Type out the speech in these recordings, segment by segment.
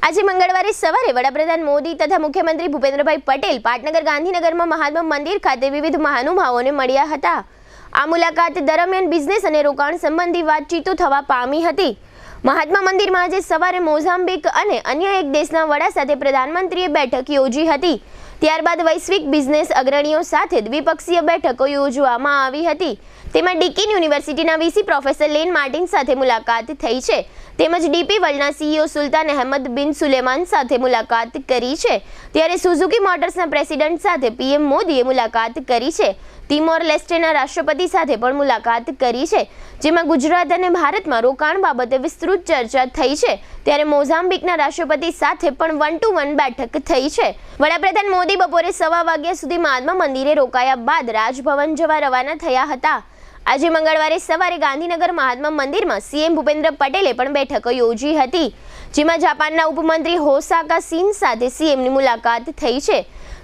આજે મંગળવારે સવારે વડાપ્રધાન મોદી તથા મુખ્યમંત્રી ભૂપેન્દ્રભાઈ પટેલ પાટનગર ગાંધીનગરમાં મહાત્મા મંદિર ખાતે વિવિધ મહાનુભાવોને મળ્યા હતા। આ મુલાકાત દરમિયાન બિઝનેસ અને રોકાણ સંબંધી વાતચીતો થવા પામી હતી। મહાત્મા મંદિરમાં આજે સવારે મોઝામ્બિક અને અન્ય એક દેશના વડા સાથે પ્રધાનમંત્રીએ બેઠક યોજી હતી। ત્યારબાદ વૈશ્વિક બિઝનેસ અગ્રણીઓ સાથે દ્વિપક્ષીય બેઠકો યોજવામાં આવી હતી। તેમાં ડીકીન યુનિવર્સિટીના વીસી પ્રોફેસર લેન માર્ટિન સાથે મુલાકાત થઈ છે, તેમજ ડીપી વર્લ્ડના સીઈઓ સુલતાન અહેમદ બિન સુલેમાન સાથે મુલાકાત કરી છે। ત્યારે સુઝુકી મોટર્સના પ્રેસિડેન્ટ સાથે પીએમ મોદીએ મુલાકાત કરી છે। તિમોર લેસ્ટેના રાષ્ટ્રપતિ સાથે પણ મુલાકાત કરી છે, જેમાં ગુજરાત અને ભારતમાં રોકાણ બાબતે વિસ્તૃત ચર્ચા થઈ છે। ત્યારે મોઝામ્બિકના રાષ્ટ્રપતિ સાથે પણ 1-to-1 બેઠક થઈ છે। વડાપ્રધાન મોદી બપોરે 1:15 વાગ્યા સુધી મહાત્મા મંદિરે રોકાયા બાદ રાજભવન જવા રવાના થયા હતા। આજે મંગળવારે સવારે ગાંધીનગર મહાત્મા મંદિરમાં સીએમ ભૂપેન્દ્ર પટેલે પણ બેઠક યોજી હતી, જેમાં જાપાનના ઉપમંત્રી હોસાકા સિન સાથે સીએમની મુલાકાત થઈ છે।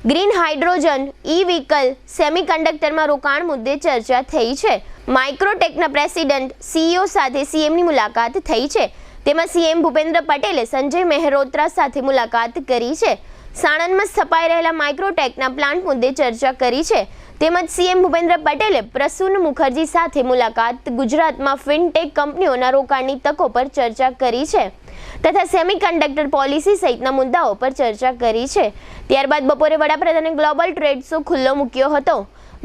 ગ્રીન હાઇડ્રોજન, ઈ વ્હીકલ, સેમિકન્ડક્ટરમાં રોકાણ મુદ્દે ચર્ચા થઈ છે। માઇક્રોટેકના પ્રેસિડેન્ટ સીઈઓ સાથે સીએમની મુલાકાત થઈ છે। તેમાં સીએમ ભૂપેન્દ્ર પટેલે સંજય મહેરોત્રા સાથે મુલાકાત કરી છે। સાણંદમાં સ્થપાઈ રહેલા માઇક્રોટેકના પ્લાન્ટ મુદ્દે ચર્ચા કરી છે। તેમજ સીએમ ભૂપેન્દ્ર પટેલે પ્રસૂન મુખર્જી સાથે મુલાકાત ગુજરાતમાં ફિનટેક કંપનીઓના રોકાણની તકો પર ચર્ચા કરી છે તથા સેમિકન્ડક્ટર પોલિસી સહિતના મુદ્દાઓ પર ચર્ચા કરી છે। ત્યારબાદ બપોરે વડાપ્રધાને ગ્લોબલ ટ્રેડ શો ખુલ્લો મૂક્યો હતો।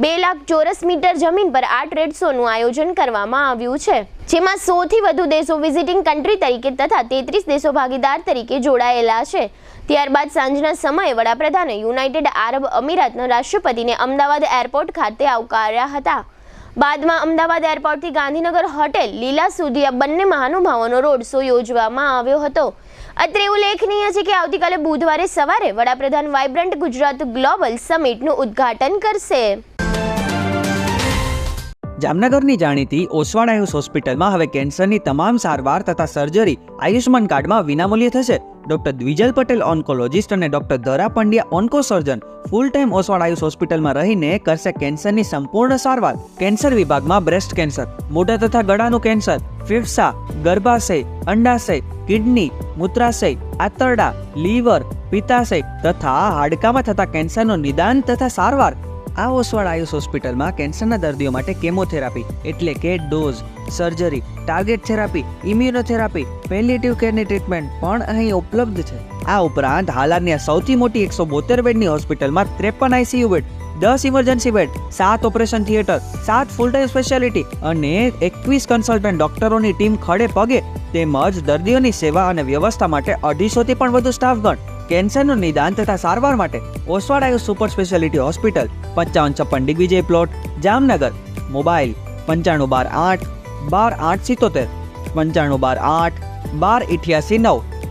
2 લાખ ચોરસ મીટર જમીન પર આ ટ્રેડ શોનું આયોજન કરવામાં આવ્યું છે, જેમાં 100થી વધુ દેશો વિઝિટિંગ કન્ટ્રી તરીકે તથા 33 દેશો ભાગીદાર તરીકે જોડાયેલા છે। ત્યારબાદ સાંજના સમયે વડાપ્રધાને યુનાઇટેડ આરબ અમીરાતના રાષ્ટ્રપતિને અમદાવાદ એરપોર્ટ ખાતે આવકાર્યા હતા। બાદમાં અમદાવાદ એરપોર્ટથી ગાંધીનગર હોટેલ લીલા સુધી આ બંને મહાનુભાવોનો રોડ શો યોજવામાં આવ્યો હતો। અત્રે ઉલ્લેખનીય છે કે આવતીકાલે બુધવારે સવારે વડાપ્રધાન વાઇબ્રન્ટ ગુજરાત ગ્લોબલ સમિટનું ઉદ્ઘાટન કરશે। જામનગરની જાણીતી ઓસવાડ આયુષ હોસ્પિટલમાં હવે કેન્સરની તમામ સારવાર તથા સર્જરી આયુષ્માન કાર્ડમાં વિનામૂલ્યે થશે। ડોક્ટર દ્વિજલ પટેલ ઓન્કોલોજીસ્ટ અને ડોક્ટર ધરા પંડ્યા ઓન્કો સર્જન ફૂલ ટાઈમ ઓસવાડ આયુષ હોસ્પિટલમાં રહીને કરશે કેન્સરની સંપૂર્ણ સારવાર। કેન્સર વિભાગમાં બ્રેસ્ટ કેન્સર, મોઢા તથા ગળાનું કેન્સર, ફેફસા, ગર્ભાશય, અંડાશય, કિડની, મૂત્રાશય, આંતરડા, લીવર, પિત્તાશય તથા હાડકામાં થતા કેન્સરનું નિદાન તથા સારવાર। આ ઓસવાડ આયુષ હોસ્પિટલમાં કેન્સરના દર્દીઓ માટે કેમોથેરાપી એટલે કે dose, surgery, target therapy, immunotherapy, palliative કેરની ટ્રીટમેન્ટ પણ અહીં ઉપલબ્ધ છે। આ ઉપરાંત હાલારની સૌથી મોટી 172 બેડની હોસ્પિટલમાં 53 ICU bed, 10 emergency bed, 7 operation theatre, 7 full time speciality અને 21 કન્સલ્ટન્ટ ડોક્ટરોની ટીમ ખડે પગે તેમજ દર્દીઓની સેવા અને વ્યવસ્થા માટે 250થી પણ વધુ સ્ટાફગણ। કેન્સરનું નિદાન તથા સારવાર માટે Oswal Ayush super specialty hospital, 5556 Digvijay plot, Jamnagar. Mobile 9512 8 12 877, 9512 8 12 88 9।